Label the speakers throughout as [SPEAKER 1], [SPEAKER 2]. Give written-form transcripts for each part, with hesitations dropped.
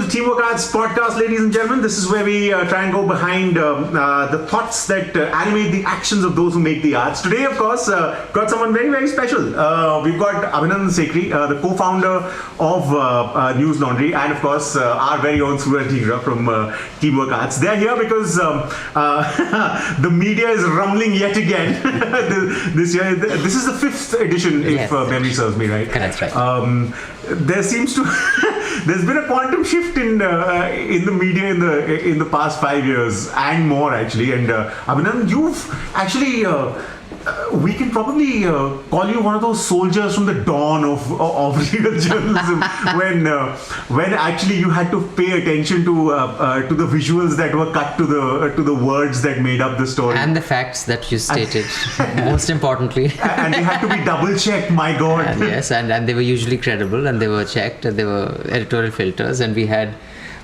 [SPEAKER 1] the Teamwork Arts podcast, ladies and gentlemen. This is where we try and go behind the thoughts that animate the actions of those who make the arts. Today, of course, got someone very, very special. We've got Abhinandan Sekhri, the co-founder of Newslaundry, and of course, our very own Suraj Dhingra from Teamwork Arts. They're here because the media is rumbling yet again this year. This is the 5th edition, if memory serves me right.
[SPEAKER 2] That's right.
[SPEAKER 1] There's been a quantum shift in the media in the past 5 years and more actually. And Abhinandan, you've actually we can probably call you one of those soldiers from the dawn of real journalism when actually you had to pay attention to the visuals that were cut to the words that made up the story
[SPEAKER 2] and the facts that you stated. Most importantly,
[SPEAKER 1] and they had to be double checked. My God.
[SPEAKER 2] And yes, and they were usually credible, and they were checked, and they were editorial filters, and we had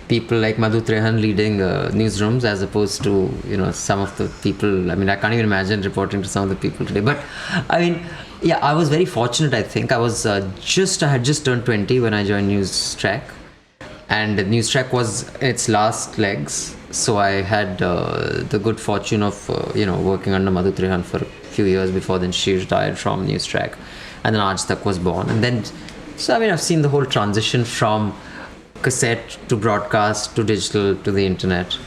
[SPEAKER 2] people like Madhu Trehan leading newsrooms as opposed to some of the people. I mean, I can't even imagine reporting to some of the people today. But I mean, yeah, I was very fortunate. I think I was I had just turned 20 when I joined Newstrack, and Newstrack was in its last legs. So I had the good fortune of working under Madhu Trehan for a few years before then she retired from Newstrack, and then Aaj Tak was born, and then so I mean I've seen the whole transition from cassette to broadcast to digital to the internet,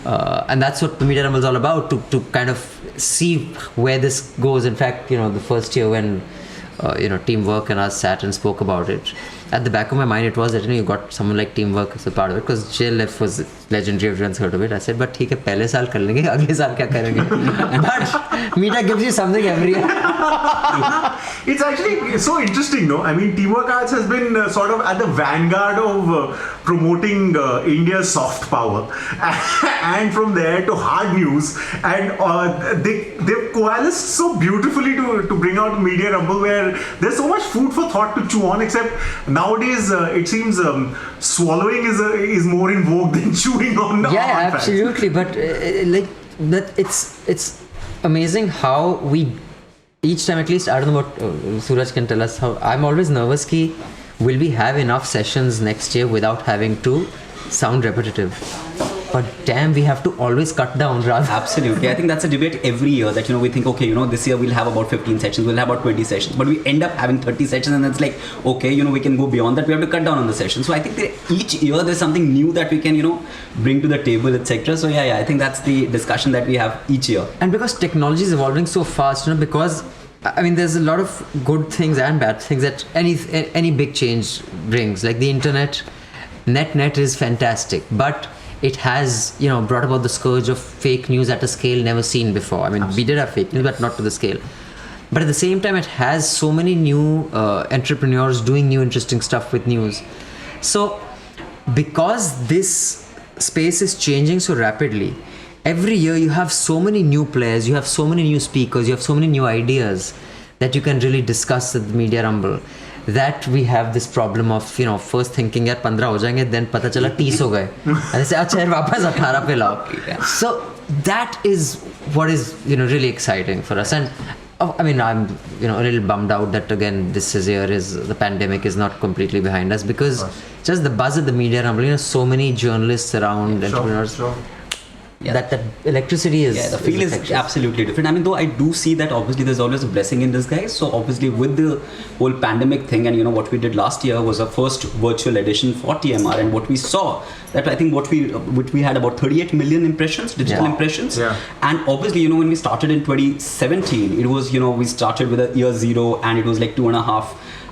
[SPEAKER 2] and that's what the Media Rumble is all about, to kind of see where this goes. In fact, the first year when Teamwork and us sat and spoke about it, at the back of my mind it was that you got someone like Teamwork as a part of it, because JLF was legendary, everyone's heard of it. I said, but ठीक है, पहले साल कर लेंगे, अगले साल क्या करेंगे? But media gives you something every year.
[SPEAKER 1] It's actually so interesting, no? I mean, Teamwork Arts has been sort of at the vanguard of promoting India's soft power, and from there to hard news, and they've coalesced so beautifully to bring out Media Rumble, where there's so much food for thought to chew on. Except nowadays, it seems swallowing is more in vogue than chewing on.
[SPEAKER 2] Yeah, absolutely. But it's amazing how we. Each time, at least, I don't know what Suraj can tell us, how I'm always nervous ki will we have enough sessions next year without having to sound repetitive. But damn, we have to always cut down rather.
[SPEAKER 3] Absolutely. I think that's a debate every year that, we think, okay, this year we'll have about 15 sessions, we'll have about 20 sessions, but we end up having 30 sessions, and it's like, okay, we can go beyond that, we have to cut down on the sessions. So I think that each year there's something new that we can, bring to the table, etc. So yeah, I think that's the discussion that we have each year.
[SPEAKER 2] And because technology is evolving so fast, because I mean, there's a lot of good things and bad things that any big change brings. Like the internet, net is fantastic, but it has, brought about the scourge of fake news at a scale never seen before. I mean, Absolutely. We did have fake news, but not to the scale. But at the same time, it has so many new entrepreneurs doing new interesting stuff with news. So, because this space is changing so rapidly, every year you have so many new players, you have so many new speakers, you have so many new ideas that you can really discuss at the Media Rumble, that we have this problem of, first thinking, yaar 15 ho jayenge, then pata chala 30 ho gaye. And they say, acha yaar, wapas 18 pe lao. So that is what is, really exciting for us. And I mean, I'm, a little bummed out that again, this year the pandemic is not completely behind us, because just the buzz at the Media Rumble, so many journalists around, entrepreneurs.
[SPEAKER 1] Sure.
[SPEAKER 3] Yeah.
[SPEAKER 2] That electricity is...
[SPEAKER 3] Yeah, the feel is absolutely different. I mean, though I do see that obviously there's always a blessing in disguise. So obviously with the whole pandemic thing, and what we did last year was our first virtual edition for TMR, and what we saw, that I think what we had about 38 million impressions, digital impressions.
[SPEAKER 1] Yeah.
[SPEAKER 3] And obviously, when we started in 2017, it was, we started with a year zero, and it was like 2.5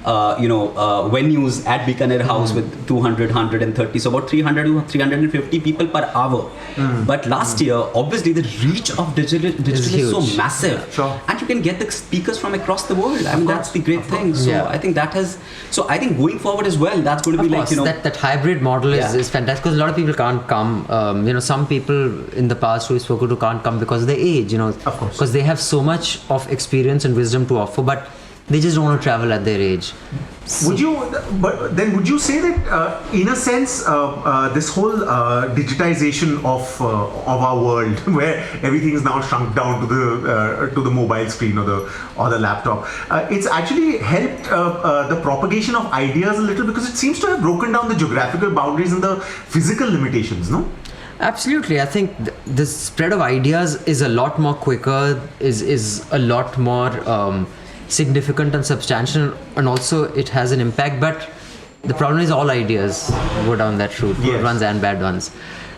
[SPEAKER 3] venues at Bikaner House with 200, 130, so about 300 to 350 people per hour. But last year, obviously, the reach of digital is so massive.
[SPEAKER 1] Sure.
[SPEAKER 3] And you can get the speakers from across the world. I mean, that's the great thing. So I think that has... So I think going forward as well, that's going to be
[SPEAKER 2] like, that hybrid model is fantastic, because a lot of people can't come. Some people in the past who we spoke to can't come because of their age,
[SPEAKER 1] Of course.
[SPEAKER 2] Because they have so much of experience and wisdom to offer, but They just don't want to travel at their age.
[SPEAKER 1] Would you say that in a sense this whole digitization of our world, where everything is now shrunk down to the mobile screen or the laptop, it's actually helped the propagation of ideas a little, because it seems to have broken down the geographical boundaries and the physical limitations, no?
[SPEAKER 2] Absolutely. I think the spread of ideas is a lot more quicker, is a lot more significant and substantial, and also it has an impact. But the problem is all ideas go down that route, good ones and bad ones.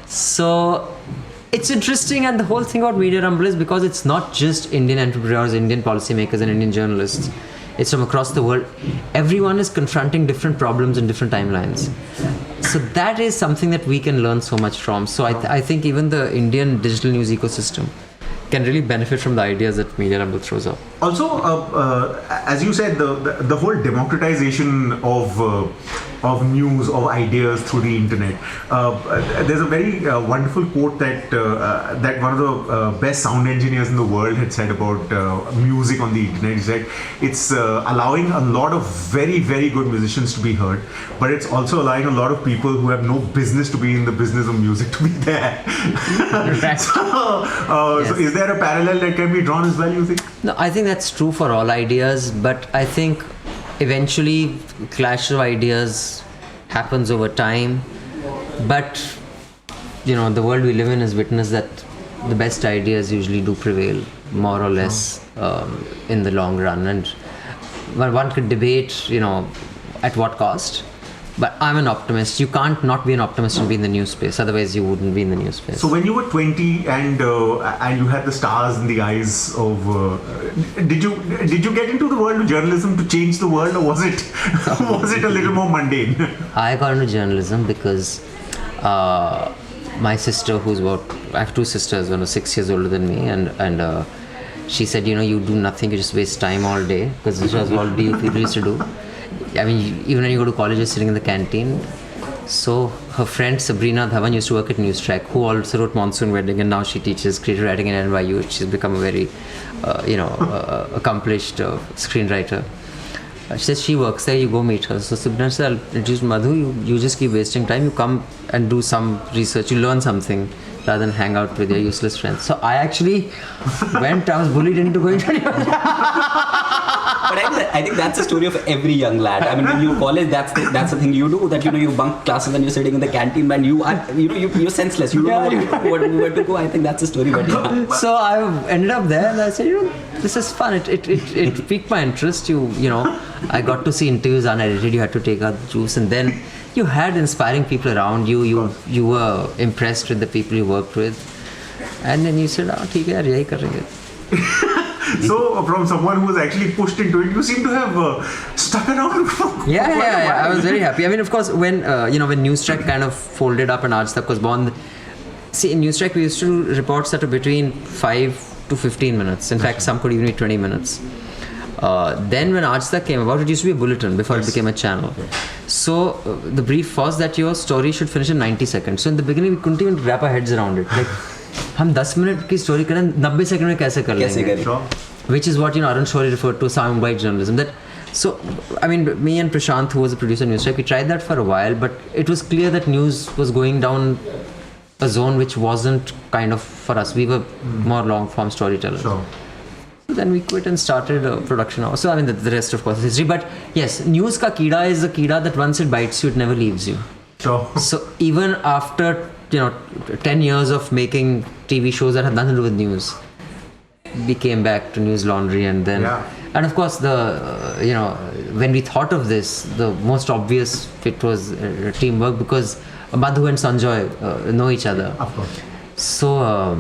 [SPEAKER 2] So it's interesting, and the whole thing about Media Rumble is because it's not just Indian entrepreneurs, Indian policymakers and Indian journalists. It's from across the world. Everyone is confronting different problems in different timelines. So that is something that we can learn so much from. So I think even the Indian digital news ecosystem can really benefit from the ideas that Media Rumble throws up.
[SPEAKER 1] Also, as you said, the whole democratization of news, of ideas through the internet. There's a very wonderful quote that one of the best sound engineers in the world had said about music on the internet. He said it's allowing a lot of very, very good musicians to be heard, but it's also allowing a lot of people who have no business to be in the business of music to be there. So is there a parallel that can be drawn as well, you think?
[SPEAKER 2] No, I think that's true for all ideas, but I think eventually clash of ideas happens over time. But the world we live in has witnessed that the best ideas usually do prevail, more or less, in the long run. And one could debate, at what cost. But I'm an optimist. You can't not be an optimist and be in the news space. Otherwise, you wouldn't be in the news space.
[SPEAKER 1] So when you were 20 and you had the stars in the eyes of, did you get into the world of journalism to change the world, or was it a little more mundane?
[SPEAKER 2] I got into journalism because my sister, I have two sisters, one was 6 years older than me, and she said, you do nothing, you just waste time all day, because this was what people used to do. I mean, even when you go to college, you're sitting in the canteen. So her friend Sabrina Dhawan used to work at Newstrack, who also wrote Monsoon Wedding, and now she teaches creative writing at NYU. She's become a very, accomplished screenwriter. She says she works there, you go meet her. So Sabrina said, I'll introduce Madhu, you just keep wasting time, you come and do some research, you learn something, rather than hang out with your useless friends. So I actually I was bullied into going to
[SPEAKER 3] But I think that's the story of every young lad. I mean, when you college, that's the thing you do. That you bunk classes and you're sitting in the canteen, and you're senseless. You don't know where to go. I think that's the story. But yeah.
[SPEAKER 2] So I ended up there, and I said, this is fun. It piqued my interest. I got to see interviews unedited. You had to take out the juice, and then you had inspiring people around you. You were impressed with the people you worked with, and then you said, "ठीक है यार, यही करेंगे."
[SPEAKER 1] So, from someone who was actually pushed into it, you seem to have stuck around.
[SPEAKER 2] Yeah. I was very happy. I mean, of course, when when Newstrack kind of folded up and Aaj Tak was born. See, in Newstrack we used to do reports that are between 5 to 15 minutes. In fact, some could even be 20 minutes. Then when Aaj Tak came about, it used to be a bulletin before it became a channel. So the brief was that your story should finish in 90 seconds. So in the beginning, we couldn't even wrap our heads around it. Like, हम 10 minute की story करें 90 second में कैसे कर लेंगे? Which is what Arun Shourie referred to soundbite journalism. So I mean, me and Prashant, who was a producer at Newstrack, we tried that for a while, but it was clear that news was going down a zone which wasn't kind of for us. We were more long form storytellers.
[SPEAKER 1] Sure.
[SPEAKER 2] Then we quit and started a production house. So I mean, the rest of course is history. But yes, news ka keeda is a keeda that once it bites you, it never leaves you.
[SPEAKER 1] Sure.
[SPEAKER 2] So even after 10 years of making TV shows that had nothing to do with news, we came back to Newslaundry, and then and of course when we thought of this, the most obvious fit was teamwork, because Madhu and Sanjoy know each other.
[SPEAKER 1] Of course.
[SPEAKER 2] So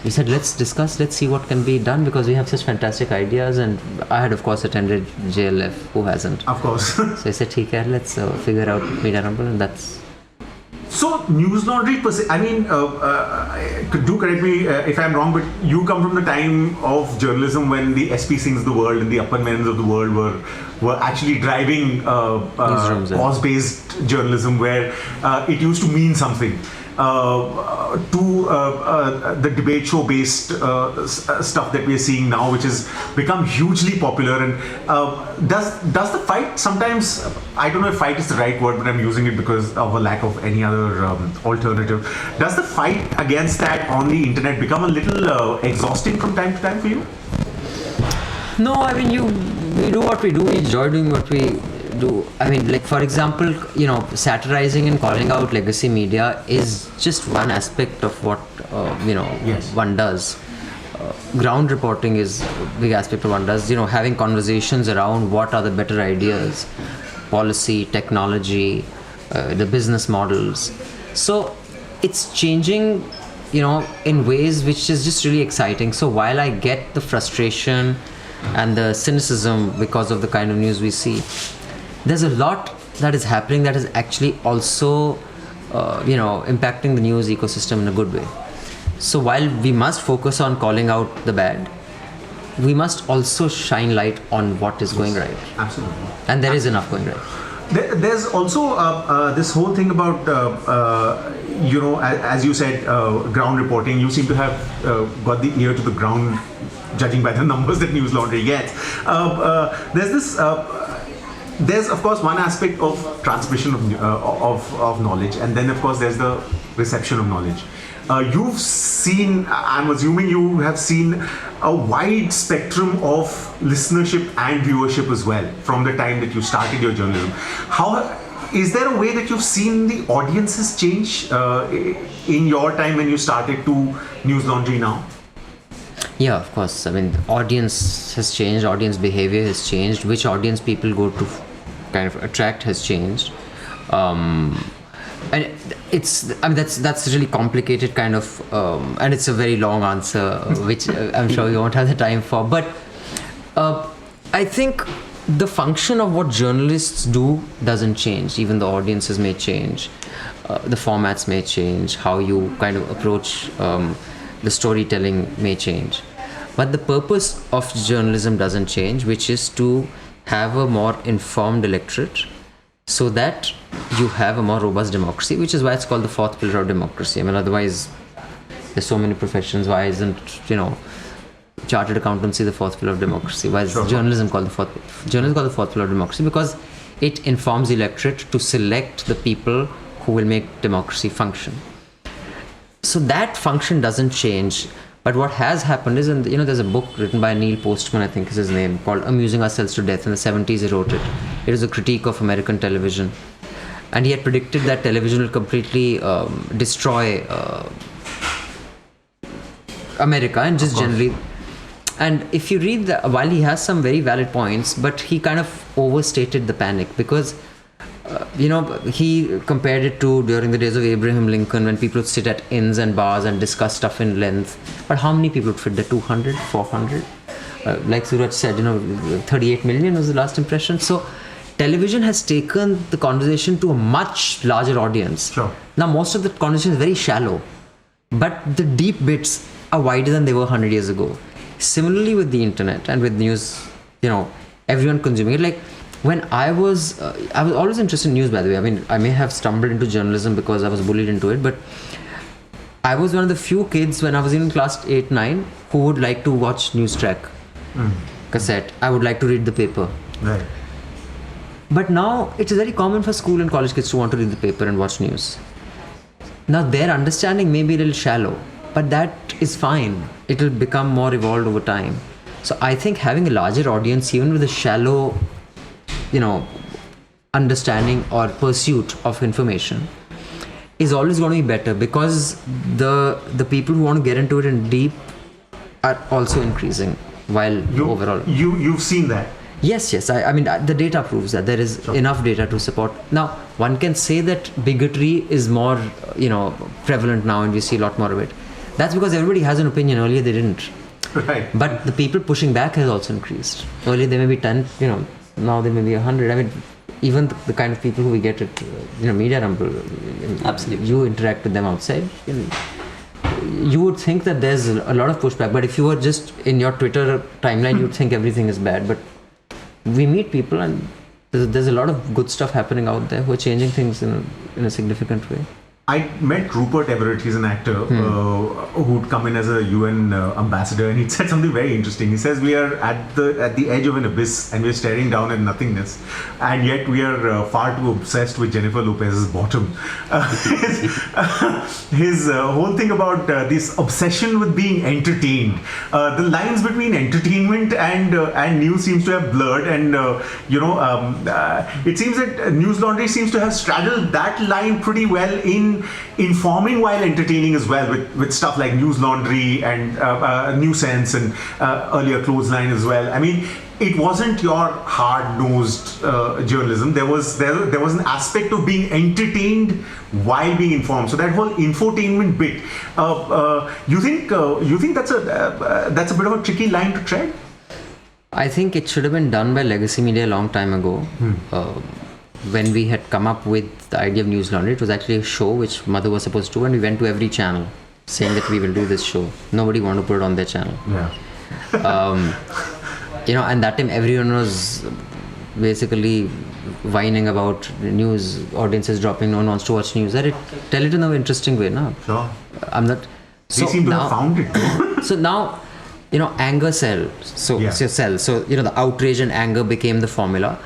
[SPEAKER 2] we said, let's discuss, let's see what can be done, because we have such fantastic ideas. And I had of course attended JLF, who hasn't?
[SPEAKER 1] Of course.
[SPEAKER 2] So I said, ठीक है, let's figure out Media Rumble, and that's.
[SPEAKER 1] So Newslaundry, I mean, do correct me if I'm wrong, but you come from the time of journalism when the SP Singhs of the world and the Upper Men's of the world were actually driving cause-based journalism, where it used to mean something. the debate show based stuff that we're seeing now, which has become hugely popular. And does the fight sometimes, I don't know if fight is the right word, but I'm using it because of a lack of any other alternative. Does the fight against that on the internet become a little exhausting from time to time for you?
[SPEAKER 2] No, I mean, we do what we do. We enjoy doing what we do. I mean, like, for example, satirizing and calling out legacy media is just one aspect of what
[SPEAKER 1] Yes.
[SPEAKER 2] one does. Ground reporting is a big aspect of one does. Having conversations around what are the better ideas, policy, technology, the business models. So it's changing, in ways which is just really exciting. So while I get the frustration and the cynicism because of the kind of news we see, there's a lot that is happening that is actually also impacting the news ecosystem in a good way. So while we must focus on calling out the bad, we must also shine light on what is going right.
[SPEAKER 1] Absolutely.
[SPEAKER 2] And there is enough going right.
[SPEAKER 1] There's also this whole thing about, as you said, ground reporting. You seem to have got the ear to the ground, judging by the numbers that Newslaundry gets. There's of course one aspect of transmission of knowledge, and then of course there's the reception of knowledge. You've seen, I'm assuming you have seen a wide spectrum of listenership and viewership as well from the time that you started your journalism. Is there a way that you've seen the audiences change in your time when you started to Newslaundry now?
[SPEAKER 2] Yeah, of course. I mean, audience has changed, audience behavior has changed, which audience people go to kind of attract has changed. And that's a really complicated kind of, and it's a very long answer, which I'm sure you won't have the time for. But I think the function of what journalists do doesn't change, even the audiences may change, the formats may change, how you kind of approach the storytelling may change. But the purpose of journalism doesn't change, which is to have a more informed electorate so that you have a more robust democracy, which is why it's called the fourth pillar of democracy. I mean, otherwise, there's so many professions. Why isn't, chartered accountancy the fourth pillar of democracy? Why is journalism called the fourth pillar of democracy? Because it informs the electorate to select the people who will make democracy function. So that function doesn't change. But what has happened is, and there's a book written by Neil Postman, I think is his name, called Amusing Ourselves to Death. In the 70s he wrote it. It is a critique of American television. And he had predicted that television will completely destroy America and just generally. And if you read that, while he has some very valid points, but he kind of overstated the panic because he compared it to during the days of Abraham Lincoln when people would sit at inns and bars and discuss stuff in length. But how many people would fit there? 200, 400? Like Suraj said, 38 million was the last impression. So television has taken the conversation to a much larger audience.
[SPEAKER 1] Sure.
[SPEAKER 2] Now most of the conversation is very shallow, but the deep bits are wider than they were 100 years ago. Similarly with the internet and with news, everyone consuming it. Like, when I was always interested in news, by the way. I mean, I may have stumbled into journalism because I was bullied into it, but I was one of the few kids when I was in class 8, 9 who would like to watch news track cassette. I would like to read the paper.
[SPEAKER 1] Right.
[SPEAKER 2] But now it is very common for school and college kids to want to read the paper and watch news. Now their understanding may be a little shallow, but that is fine. It will become more evolved over time. So I think having a larger audience, even with a shallow understanding or pursuit of information, is always going to be better because the people who want to get into it in deep are also increasing while overall.
[SPEAKER 1] You've seen that?
[SPEAKER 2] Yes. I mean, the data proves that there is enough data to support. Now, one can say that bigotry is more, prevalent now and we see a lot more of it. That's because everybody has an opinion. Earlier they didn't.
[SPEAKER 1] Right.
[SPEAKER 2] But the people pushing back has also increased. Earlier there may be 10, now there may be 100. I mean, even the kind of people who we get at Media Rumble,
[SPEAKER 3] absolutely,
[SPEAKER 2] you interact with them outside, you would think that there's a lot of pushback. But if you were just in your Twitter timeline, you'd think everything is bad. But we meet people and there's a lot of good stuff happening out there who are changing things in a significant way.
[SPEAKER 1] I met Rupert Everett. He's an actor who'd come in as a UN ambassador, and he said something very interesting. He says we are at the edge of an abyss, and we're staring down at nothingness, and yet we are far too obsessed with Jennifer Lopez's bottom. His whole thing about this obsession with being entertained. The lines between entertainment and news seems to have blurred, and it seems that Newslaundry seems to have straddled that line pretty well in informing while entertaining as well, with stuff like Newslaundry and New Sense and earlier Clothesline as well. I mean, it wasn't your hard-nosed journalism. There was an aspect of being entertained while being informed. So that whole infotainment bit, you think that's a bit of a tricky line to tread?
[SPEAKER 2] I think it should have been done by Legacy Media a long time ago. When we had come up with the idea of Newslaundry, it was actually a show which Madhu was supposed to do, and we went to every channel saying that we will do this show. Nobody wanted to put it on their channel.
[SPEAKER 1] Yeah.
[SPEAKER 2] And that time everyone was basically whining about news, audiences dropping, no one wants to watch news. Tell it in an interesting way, no?
[SPEAKER 1] Sure.
[SPEAKER 2] I'm not.
[SPEAKER 1] They seem to have found it.
[SPEAKER 2] So now, anger sells. So the outrage and anger became the formula.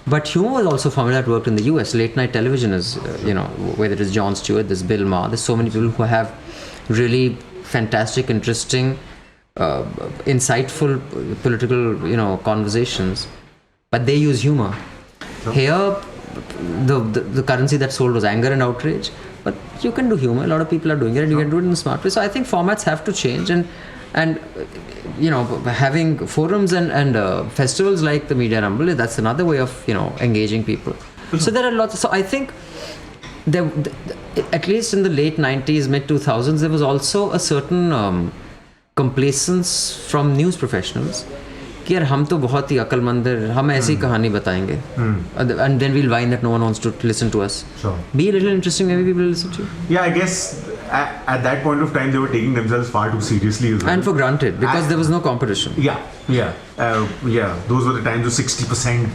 [SPEAKER 2] But humor was also a formula that worked in the US. Late night television is, whether it is Jon Stewart, there's Bill Maher, there's so many people who have really fantastic, interesting, insightful political, conversations. But they use humor.
[SPEAKER 1] Sure.
[SPEAKER 2] Here, the currency that sold was anger and outrage. But you can do humor. A lot of people are doing it, and you can do it in a smart way. So I think formats have to change, and having forums and festivals like the Media Rumble, that's another way of engaging people. So there are lots. So I think at least in the late 90s, mid 2000s, there was also a certain complacence from news professionals कि यार हम तो बहुत ही अक्लमंद हैं, हम ऐसी कहानी बताएंगे, and then we'll whine that no one wants to listen to us.
[SPEAKER 1] Sure.
[SPEAKER 2] Be a little interesting, maybe people will listen to you.
[SPEAKER 1] Yeah, I guess at that point of time they were taking themselves far too seriously as well.
[SPEAKER 2] And for granted, because there was no competition.
[SPEAKER 1] Yeah. Those were the times of 60%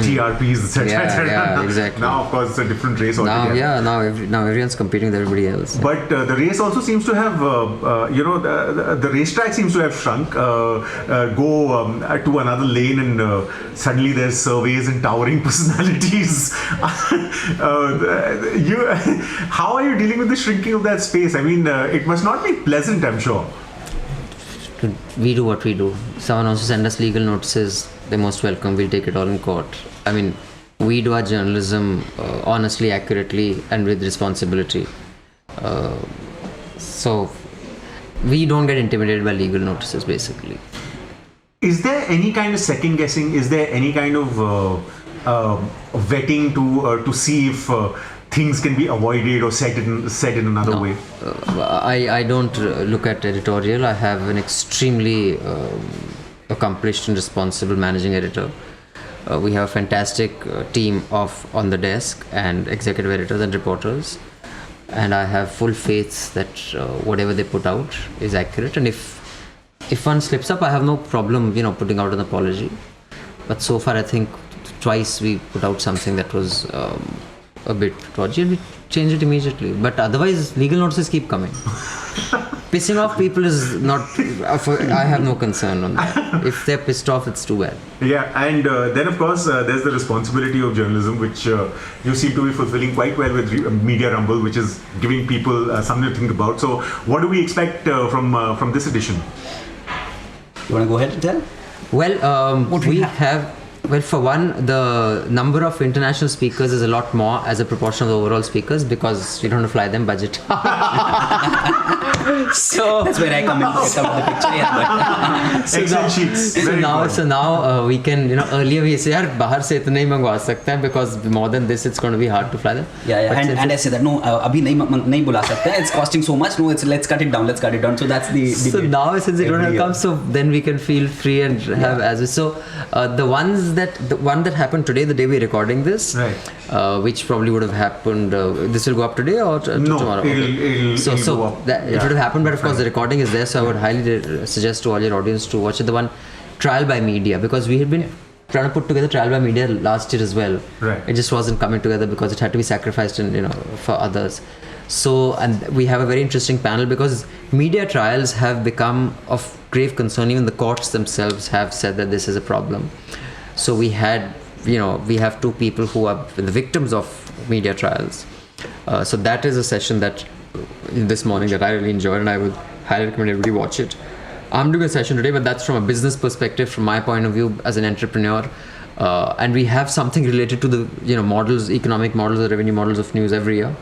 [SPEAKER 1] TRPs, etc.
[SPEAKER 2] Yeah, exactly.
[SPEAKER 1] Now, of course, it's a different race altogether.
[SPEAKER 2] Now everyone's competing with everybody else.
[SPEAKER 1] But the race also seems to have, the racetrack seems to have shrunk. Go to another lane, and suddenly there's surveys and towering personalities. How are you dealing with the shrinking of that space? I mean, it must not be pleasant, I'm sure.
[SPEAKER 2] We do what we do. Someone wants to send us legal notices, they're most welcome. We'll take it all in court. I mean, we do our journalism honestly, accurately, and with responsibility. So we don't get intimidated by legal notices, basically.
[SPEAKER 1] Is there any kind of second guessing? Is there any kind of vetting to see if things can be avoided or said in another way?
[SPEAKER 2] I don't look at editorial. I have an extremely accomplished and responsible managing editor. We have a fantastic team on the desk and executive editors and reporters, and I have full faith that whatever they put out is accurate, and if one slips up, I have no problem putting out an apology. But so far I think twice we put out something that was a bit dodgy, and we change it immediately. But otherwise, legal notices keep coming. Pissing off people is not. I have no concern on that. If they're pissed off, it's too bad.
[SPEAKER 1] Yeah, and then of course there's the responsibility of journalism, which you seem to be fulfilling quite well with Media Rumble, which is giving people something to think about. So, what do we expect from this edition?
[SPEAKER 3] You want to go ahead and tell?
[SPEAKER 2] Well, we have. Well, for one, the number of international speakers is a lot more as a proportion of the overall speakers, because you don't have to fly them budget. So
[SPEAKER 3] that's where I come into the picture. Yeah,
[SPEAKER 1] Excel sheets.
[SPEAKER 2] So now we can, earlier we say, यार बाहर से इतने ही मंगवा सकते हैं, because more than this it's going to be hard to fly them.
[SPEAKER 3] Yeah. And I say that no, अभी नहीं बुला सकते. It's costing so much. No, let's cut it down. So that's the.
[SPEAKER 2] So now since they don't have come, so then we can feel free and have as so the one that happened today, the day we're recording this,
[SPEAKER 1] right.
[SPEAKER 2] Which probably would have happened. This will go up today or tomorrow.
[SPEAKER 1] It'll go up.
[SPEAKER 2] It would have happened, but of course the recording is there, so I would highly suggest to all your audience to watch it. The one Trial by Media, because we had been trying to put together Trial by Media last year as well.
[SPEAKER 1] Right.
[SPEAKER 2] It just wasn't coming together because it had to be sacrificed and for others. So, and we have a very interesting panel because media trials have become of grave concern. Even the courts themselves have said that this is a problem. So we have 2 people who are the victims of media trials. So that is a session that this morning that I really enjoyed, and I would highly recommend everybody watch it. I'm doing a session today, but that's from a business perspective, from my point of view as an entrepreneur. And we have something related to the models, economic models, the revenue models of news every year.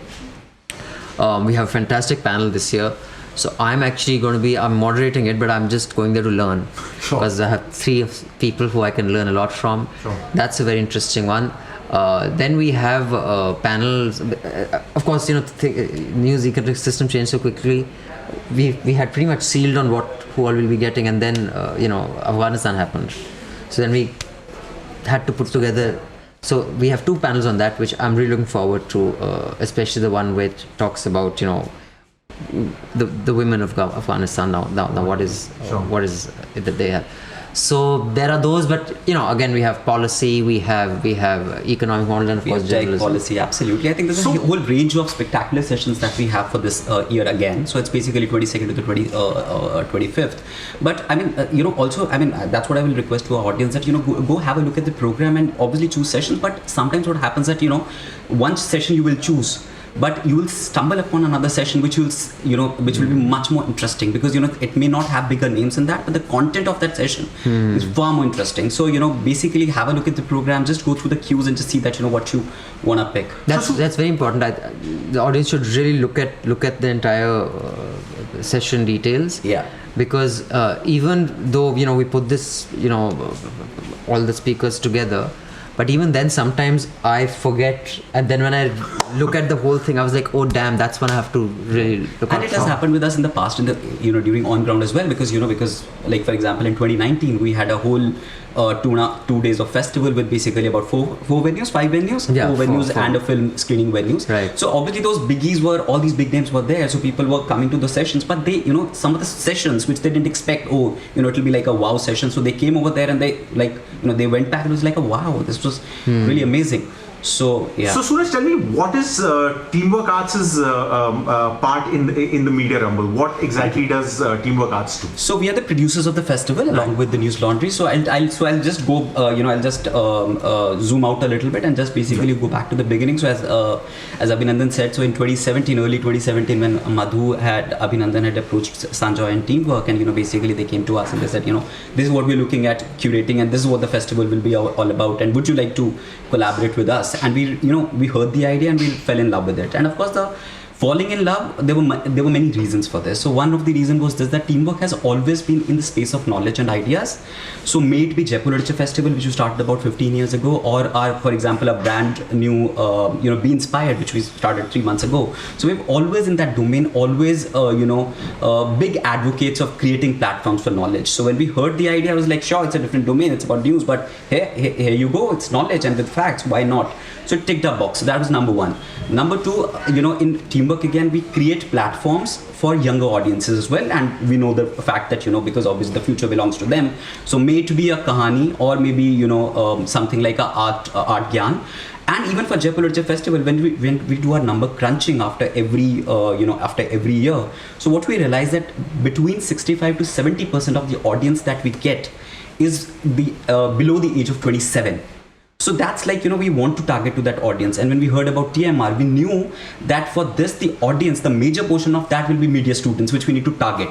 [SPEAKER 2] We have a fantastic panel this year. So I'm moderating it, but I'm just going there to learn.
[SPEAKER 1] Sure.
[SPEAKER 2] Because I have 3 people who I can learn a lot from.
[SPEAKER 1] Sure.
[SPEAKER 2] That's a very interesting one. Then we have panels. Of course, news ecosystem changed so quickly. We had pretty much sealed on who all will be getting, and then Afghanistan happened. So then we had to put together. So we have 2 panels on that, which I'm really looking forward to, especially the one which talks about the women of Afghanistan now. What is it that they have? So there are those, but again, we have policy, we have economic models, and of course journalism.
[SPEAKER 3] Policy, absolutely. I think there's a whole range of spectacular sessions that we have for this year again. So it's basically 22nd to the 25th. But I mean, also, I mean, that's what I will request to our audience, that go have a look at the program and obviously choose sessions. But sometimes what happens that one session you will choose, but you will stumble upon another session which will be much more interesting, because it may not have bigger names in that, but the content of that session is far more interesting. So basically have a look at the program, just go through the cues and just see that what you want to pick.
[SPEAKER 2] That's very important. The audience should really look at the entire session details.
[SPEAKER 3] Yeah.
[SPEAKER 2] Because even though we put this all the speakers together, but even then sometimes I forget, and then when I look at the whole thing, I was like, oh damn, that's when I have to really look out.
[SPEAKER 3] And it has happened with us in the past, during on ground as well, because like for example in 2019 we had a whole 2 days of festival with basically about 5 venues,
[SPEAKER 2] yeah,
[SPEAKER 3] 4 venues
[SPEAKER 2] four.
[SPEAKER 3] and a film screening venues.
[SPEAKER 2] Right.
[SPEAKER 3] So obviously those biggies all these big names were there, so people were coming to the sessions, but they some of the sessions which they didn't expect, it'll be like a wow session, so they came over there and they they went back and it was like a wow, this was really amazing. So yeah.
[SPEAKER 1] So Suraj, tell me, what is Teamwork Arts' part in the Media Rumble? What exactly does Teamwork Arts do?
[SPEAKER 3] So we are the producers of the festival along with the Newslaundry. So I'll just go, I'll just zoom out a little bit and just basically go back to the beginning. So as Abhinandan said, so in early 2017, when Abhinandan had approached Sanjoy and Teamwork, and basically they came to us and they said, this is what we're looking at curating, and this is what the festival will be all about, and would you like to collaborate with us? And we heard the idea and we fell in love with it. And of course, the falling in love, there were many reasons for this. So one of the reasons was this, that Teamwork has always been in the space of knowledge and ideas. So may it be Jaipur Literature Festival, which we started about 15 years ago, or for example, a brand new, Be Inspired, which we started 3 months ago. So we've always in that domain, always, big advocates of creating platforms for knowledge. So when we heard the idea, I was like, sure, it's a different domain, it's about news, but here you go, it's knowledge and with facts, why not? So it ticked our box. So that was number 1. Number 2, in Teamwork again, we create platforms for younger audiences as well, and we know the fact that because obviously the future belongs to them. So may it be a kahani, or maybe something like a art gyan. And even for Jaipur Literature Festival, when we do our number crunching after every year, so what we realize that between 65 to 70% of the audience that we get is below the age of 27. So that's we want to target to that audience. And when we heard about TMR, we knew that for this, the audience, the major portion of that will be media students, which we need to target.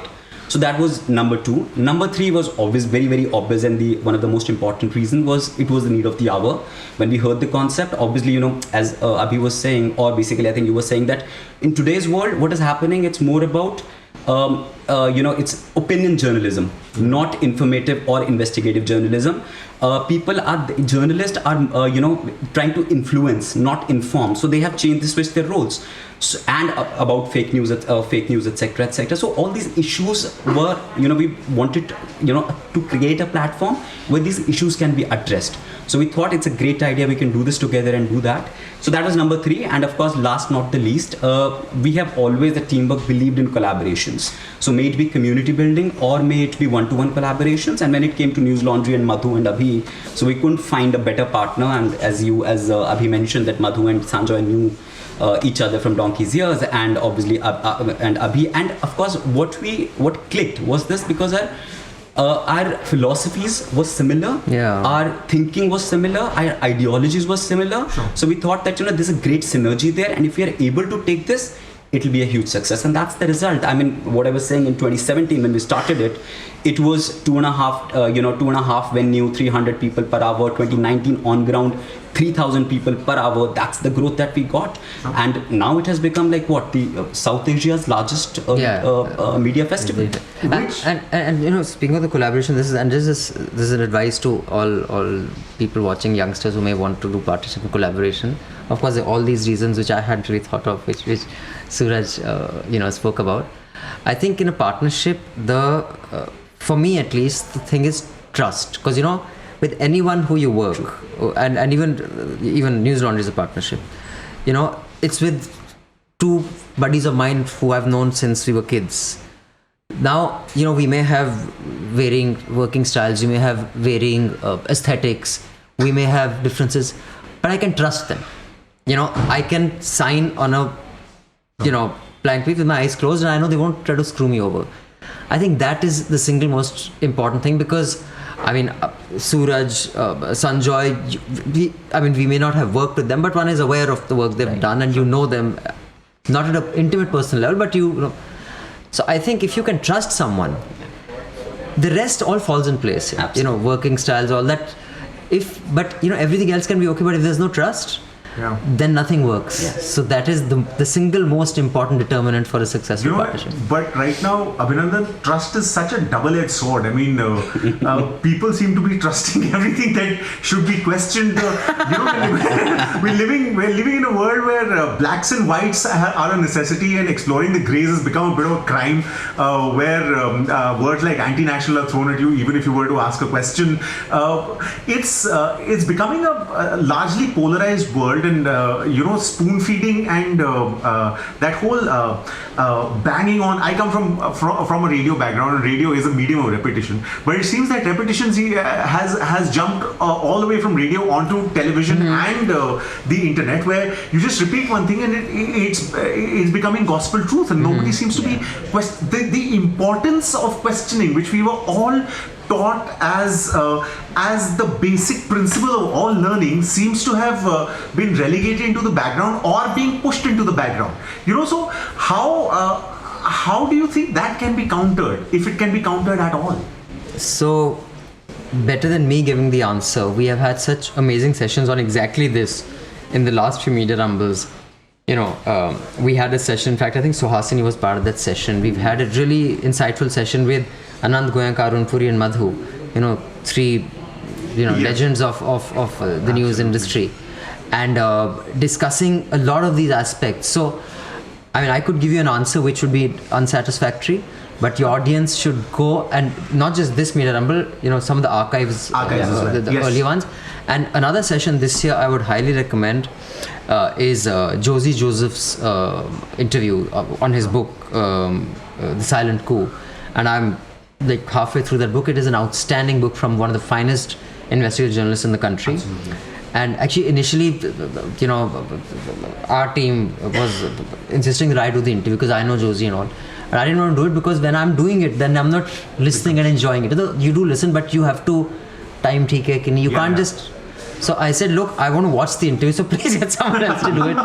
[SPEAKER 3] So that was number 2. Number 3 was always very, very obvious, and one of the most important reasons was it was the need of the hour. When we heard the concept, obviously, as Abhi was saying, or basically I think you were saying, that in today's world, what is happening, it's more about it's opinion journalism, not informative or investigative journalism. Journalists are trying to influence, not inform. So they have switched their roles. So, and about fake news, etc., etc. So all these issues were, we wanted, to create a platform where these issues can be addressed. So we thought it's a great idea, we can do this together and do that. So that was number 3. And of course, last not the least, we have always at Teamwork believed in collaborations. So may it be community building, or may it be one-to-one collaborations. And when it came to Newslaundry and Madhu and Abhi, so we couldn't find a better partner. And as Abhi mentioned, that Madhu and Sanjoy knew each other from donkey's years, and obviously and Abhi, and of course what clicked was this, because our philosophies was similar, our thinking was similar, our ideologies was similar. So we thought that there's a great synergy there, and if we are able to take this, it will be a huge success, and that's the result. I mean, what I was saying in 2017 when we started it, it was 2.5 when new 300 people per hour. 2019 on ground 3,000 people per hour. That's the growth that we got, and now it has become like the South Asia's largest media festival.
[SPEAKER 2] And speaking of the collaboration, this is an advice to all people watching, youngsters who may want to do partnership and collaboration. Of course, there are all these reasons which I hadn't really thought of, which Suraj spoke about. I think in a partnership, for me at least, the thing is trust, because with anyone who you work, and even Newslaundry is a partnership. It's with two buddies of mine who I've known since we were kids. Now, we may have varying working styles, we may have varying aesthetics, we may have differences, but I can trust them. I can sign on a blank page with my eyes closed, and I know they won't try to screw me over. I think that is the single most important thing, because Suraj, Sanjoy, we may not have worked with them, but one is aware of the work they've done, and you know them, not at an intimate personal level, but you know. So I think if you can trust someone, the rest all falls in place.
[SPEAKER 3] Absolutely.
[SPEAKER 2] Working styles, all that. Everything else can be okay, but if there's no trust, then nothing works.
[SPEAKER 3] Yes.
[SPEAKER 2] So that is the single most important determinant for a successful partnership.
[SPEAKER 1] But right now, Abhinandan, trust is such a double-edged sword. I mean, people seem to be trusting everything that should be questioned. We're living in a world where blacks and whites are a necessity, and exploring the grays has become a bit of a crime, where words like anti-national are thrown at you even if you were to ask a question. It's becoming a largely polarized world. And spoon feeding and that whole banging on. I come from a radio background, and radio is a medium of repetition. But it seems that repetition has jumped all the way from radio onto television and the internet, where you just repeat one thing and it's becoming gospel truth, and nobody seems to be the importance of questioning, which we were all taught as the basic principle of all learning, seems to have been relegated into the background or being pushed into the background. So how do you think that can be countered, if it can be countered at all?
[SPEAKER 2] So, better than me giving the answer, we have had such amazing sessions on exactly this in the last few Media Rumbles. We had a session, in fact, I think Suhasini was part of that session. We've had a really insightful session with Anand Goyank, Arun Puri and Madhu, three legends of the news industry, and discussing a lot of these aspects. So, I could give you an answer which would be unsatisfactory, but your audience should go, and not just this Media Rumble, some of the archives the early ones. And another session this year I would highly recommend is Josie Joseph's interview on his book, The Silent Coup. And I'm like halfway through that book. It is an outstanding book from one of the finest investigative journalists in the country.
[SPEAKER 1] Absolutely.
[SPEAKER 2] And actually, initially, our team was insisting that I do the interview because I know Josie and all. And I didn't want to do it because when I'm doing it, then I'm not listening and enjoying it. You do listen, but you have to time take it. You can't just. So I said, look, I want to watch the interview, so please get someone else to do it.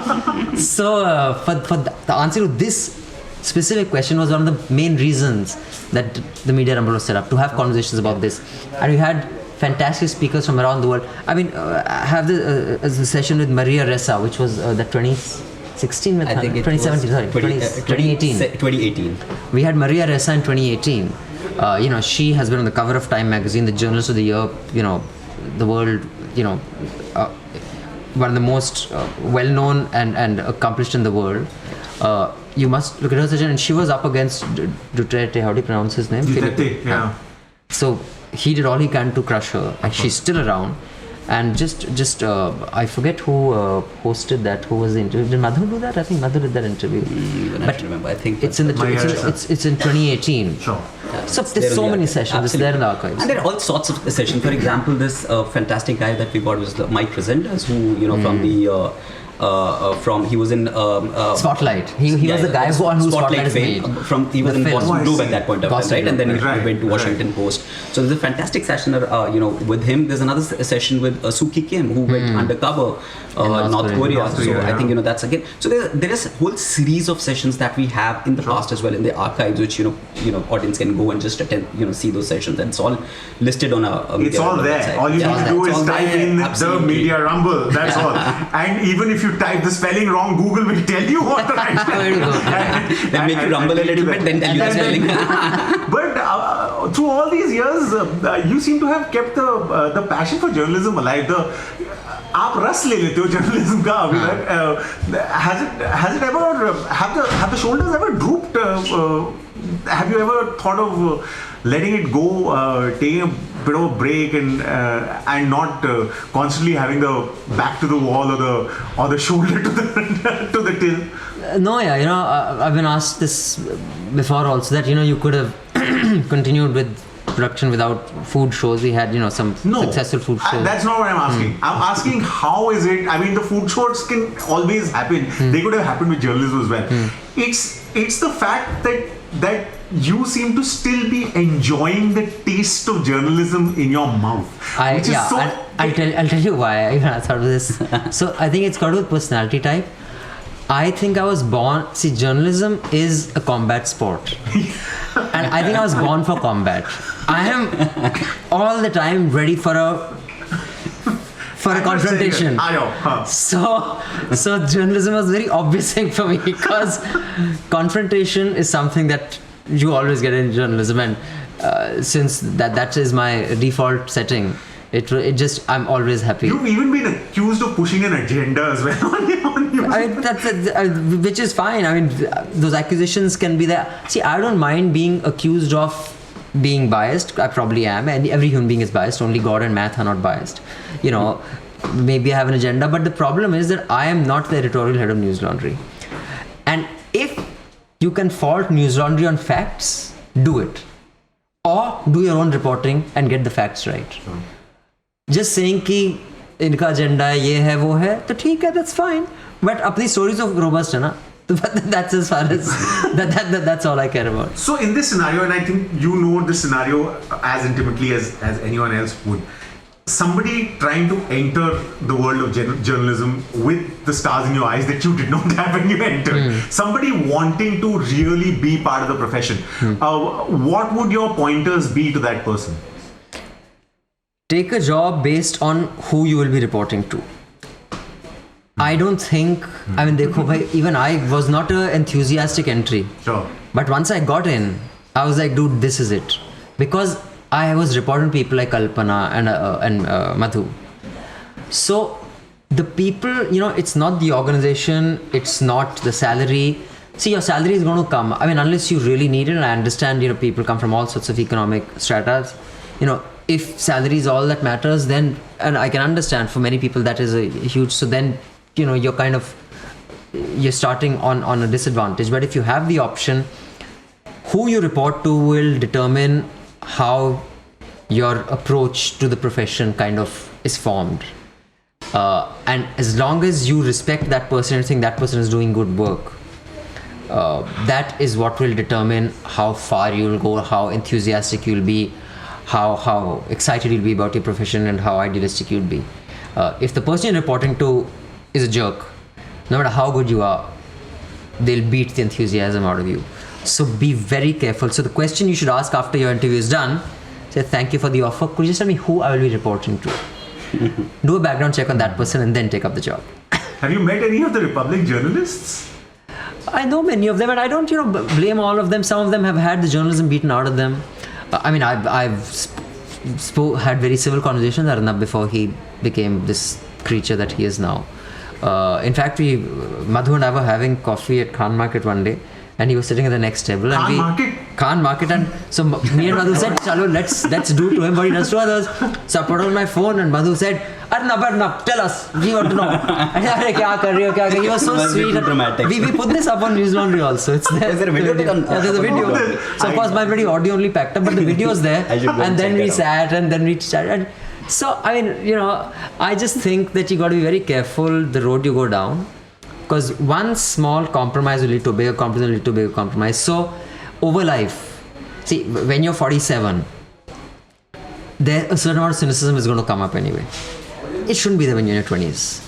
[SPEAKER 2] So for the answer to this specific question was one of the main reasons that the Media Rumble was set up, to have conversations about this. And we had fantastic speakers from around the world. I have the session with Maria Ressa, which was the 2016 with 2017, sorry, 2018.
[SPEAKER 3] 2018.
[SPEAKER 2] We had Maria Ressa in 2018. She has been on the cover of Time magazine, the Journalist of the Year, the world, one of the most well-known and accomplished in the world. You must look at her session, and she was up against Duterte. How do you pronounce his name?
[SPEAKER 1] Duterte, yeah.
[SPEAKER 2] So he did all he can to crush her, and she's still around. And just I forget who hosted that. Who was the interview? Did Madhu do that? I think Madhu did that interview.
[SPEAKER 3] I have to remember. I think
[SPEAKER 2] it's in it's in 2018.
[SPEAKER 1] Sure.
[SPEAKER 2] So there's so many sessions. It's there in the archives.
[SPEAKER 3] And there are all sorts of sessions. For example, this fantastic guy that we got was the Mike Presenters, who from the he was in
[SPEAKER 2] Spotlight. He was the guy who Spotlight is made.
[SPEAKER 3] He was
[SPEAKER 2] The
[SPEAKER 3] in
[SPEAKER 2] film.
[SPEAKER 3] Boston Globe at that point of time,
[SPEAKER 2] Boston
[SPEAKER 3] right? And then
[SPEAKER 2] Globe,
[SPEAKER 3] he went to Washington Post. So there's a fantastic session, with him. There's another session with Suki Kim, who went undercover North Korea. So I think that's again. So there is a whole series of sessions that we have in the past as well in the archives, which audience can go and just attend, see those sessions, and it's all listed on our.
[SPEAKER 1] It's all there.
[SPEAKER 3] Website.
[SPEAKER 1] All you need to do is type in the Media Rumble. That's all. And even if you type the spelling wrong, Google will tell you what the right spelling is.
[SPEAKER 3] They make you rumble a little bit, then tell you the spelling.
[SPEAKER 1] But through all these years, you seem to have kept the passion for journalism alive. आप रस ले लेते हो journalism का अभी तक. Has it ever have the shoulders ever drooped? Have you ever thought of letting it go, taking a bit of a break and not constantly having the back to the wall or the shoulder to the till?
[SPEAKER 2] No, I've been asked this before also, that you could have continued with production without food shows. We had some successful food shows.
[SPEAKER 1] That's not what I'm asking. I'm asking, how is it? I mean, the food shows can always happen. They could have happened with journalism as well. It's the fact that you seem to still be enjoying the taste of journalism in your mouth.
[SPEAKER 2] I'll tell you why I thought of this. So I think it's got to do with personality type. I think I was born. See, journalism is a combat sport, and I think I was born for combat. I am all the time ready for a confrontation. So journalism was a very obvious thing for me, because confrontation is something that you always get in journalism, and since that is my default setting, it just, I'm always happy.
[SPEAKER 1] You've even been accused of pushing an agenda as well on you.
[SPEAKER 2] Which is fine. I mean, those accusations can be there. See, I don't mind being accused of being biased. I probably am, and every human being is biased. Only God and math are not biased. Maybe I have an agenda, but the problem is that I am not the editorial head of Newslaundry. And if you can fault Newslaundry on facts, do it. Or do your own reporting and get the facts right. Sure. Just saying कि इनका agenda है, ये है, वो है, तो ठीक है, that's fine. But अपनी stories of robust है ना. That's as far as that's all I care about.
[SPEAKER 1] So in this scenario, and I think you know this scenario as intimately as anyone else would, somebody trying to enter the world of journalism with the stars in your eyes that you did not have when you entered, somebody wanting to really be part of the profession, what would your pointers be to that person?
[SPEAKER 2] Take a job based on who you will be reporting to. I don't think, I mean, even I was not an enthusiastic entry.
[SPEAKER 1] Sure.
[SPEAKER 2] But once I got in, I was like, dude, this is it. Because I was reporting people like Kalpana and Madhu. So the people, it's not the organization, it's not the salary. See, your salary is going to come. I mean, unless you really need it, and I understand, people come from all sorts of economic stratas. If salary is all that matters, then, and I can understand for many people that is a huge, so then, you're starting on a disadvantage. But if you have the option, who you report to will determine how your approach to the profession kind of is formed. And as long as you respect that person and think that person is doing good work, that is what will determine how far you'll go, how enthusiastic you'll be, how excited you'll be about your profession, and how idealistic you'll be. If the person you're reporting to is a jerk, no matter how good you are, they'll beat the enthusiasm out of you. So be very careful. So the question you should ask after your interview is done, say, thank you for the offer. Could you just tell me who I will be reporting to? Do a background check on that person and then take up the job.
[SPEAKER 1] Have you met any of the Republic journalists?
[SPEAKER 2] I know many of them, and I don't, blame all of them. Some of them have had the journalism beaten out of them. I mean, I've had very civil conversations with Arnab before he became this creature that he is now. In fact, Madhu and I were having coffee at Khan Market one day, and he was sitting at the next table. Khan Market, and so me and Madhu said, "Chalo, let's do to him what he does to others." So I put on my phone, and Madhu said, Arnab, tell us. We want to know. And he was so sweet.
[SPEAKER 3] Dramatic.
[SPEAKER 2] We put this up on Newslaundry also. It's there.
[SPEAKER 3] Is there a video?
[SPEAKER 2] There's a video. So of course my video audio only packed up, but the video is there. And then we sat, and then we chatted. So, I mean, I just think that you got to be very careful the road you go down, because one small compromise will lead to a bigger compromise, will lead to a bigger compromise. So, over life, see, when you're 47, there a certain amount of cynicism is going to come up anyway. It shouldn't be there when you're in your 20s.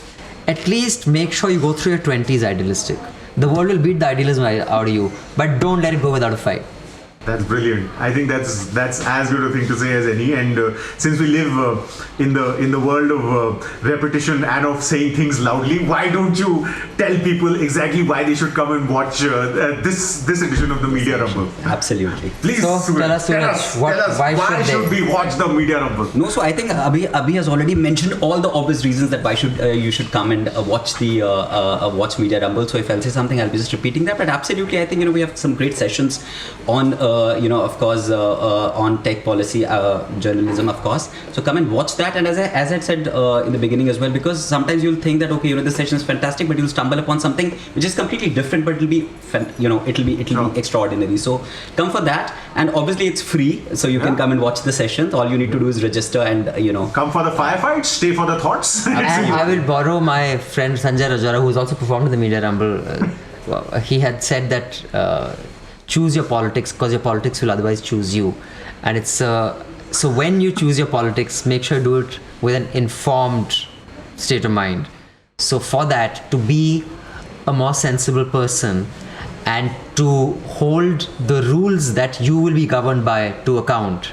[SPEAKER 2] At least make sure you go through your 20s idealistic. The world will beat the idealism out of you, but don't let it go without a fight.
[SPEAKER 1] That's brilliant. I think that's as good a thing to say as any. And since we live in the world of repetition and of saying things loudly, why don't you tell people exactly why they should come and watch this edition of the Media Rumble?
[SPEAKER 3] Absolutely.
[SPEAKER 1] Please,
[SPEAKER 2] So,
[SPEAKER 1] Suraj,
[SPEAKER 2] tell us, why
[SPEAKER 1] should we watch the Media Rumble?
[SPEAKER 3] No, so I think Abhi has already mentioned all the obvious reasons that why you should come and watch the watch Media Rumble. So if I'll say something, I'll be just repeating that. But absolutely, I think we have some great sessions on of course on tech policy journalism, of course. So come and watch that. And as I said in the beginning as well, because sometimes you'll think that okay, this session is fantastic, but you'll stumble upon something which is completely different, but it'll be it'll be extraordinary. So come for that, and obviously it's free, so you can come and watch the sessions. All you need to do is register and
[SPEAKER 1] come for the firefights, stay for the thoughts.
[SPEAKER 2] And I will borrow my friend Sanjay Rajora, who's also performed in the Media Rumble. He had said that choose your politics, because your politics will otherwise choose you. And it's so when you choose your politics, make sure you do it with an informed state of mind. So for that, to be a more sensible person and to hold the rules that you will be governed by to account,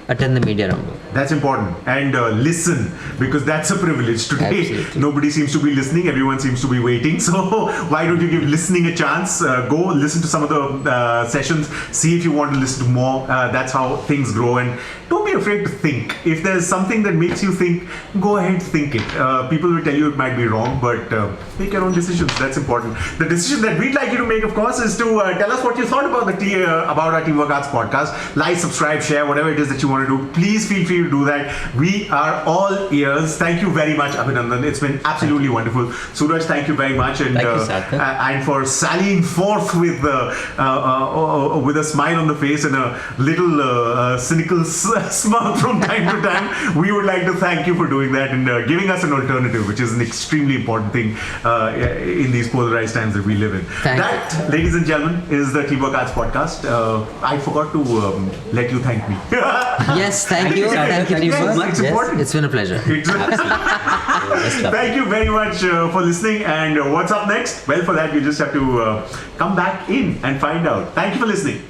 [SPEAKER 2] attend the Media Rumble.
[SPEAKER 1] That's important. And listen, because that's a privilege. Today,
[SPEAKER 2] Absolutely.
[SPEAKER 1] Nobody seems to be listening. Everyone seems to be waiting. So why don't you give listening a chance? Go listen to some of the sessions. See if you want to listen to more. That's how things grow. And don't be afraid to think. If there's something that makes you think, go ahead, think it. People will tell you it might be wrong, but make your own decisions. That's important. The decision that we'd like you to make, of course, is to tell us what you thought about about our Teamwork Arts podcast. Like, subscribe, share, whatever it is that you want to do. Please feel free to do that. We are all ears. Thank you very much, Abhinandan. It's been absolutely wonderful. Suraj, thank you very much. And,
[SPEAKER 3] Thank you, Sarthak.
[SPEAKER 1] and for sallying forth with a smile on the face and a little cynical smirk from time to time. We would like to thank you for doing that and giving us an alternative, which is an extremely important thing in these polarized times that we live in.
[SPEAKER 2] Thank
[SPEAKER 1] ladies and gentlemen, is the Teamwork Arts podcast. I forgot to let you thank me.
[SPEAKER 2] Yes, thank you.
[SPEAKER 3] Thank you
[SPEAKER 2] Thank you
[SPEAKER 3] so
[SPEAKER 2] very
[SPEAKER 3] much.
[SPEAKER 1] It's
[SPEAKER 2] Yes,
[SPEAKER 1] important.
[SPEAKER 2] it's been a pleasure.
[SPEAKER 1] Thank you very much for listening. And what's up next? Well, for that, you just have to come back in and find out. Thank you for listening.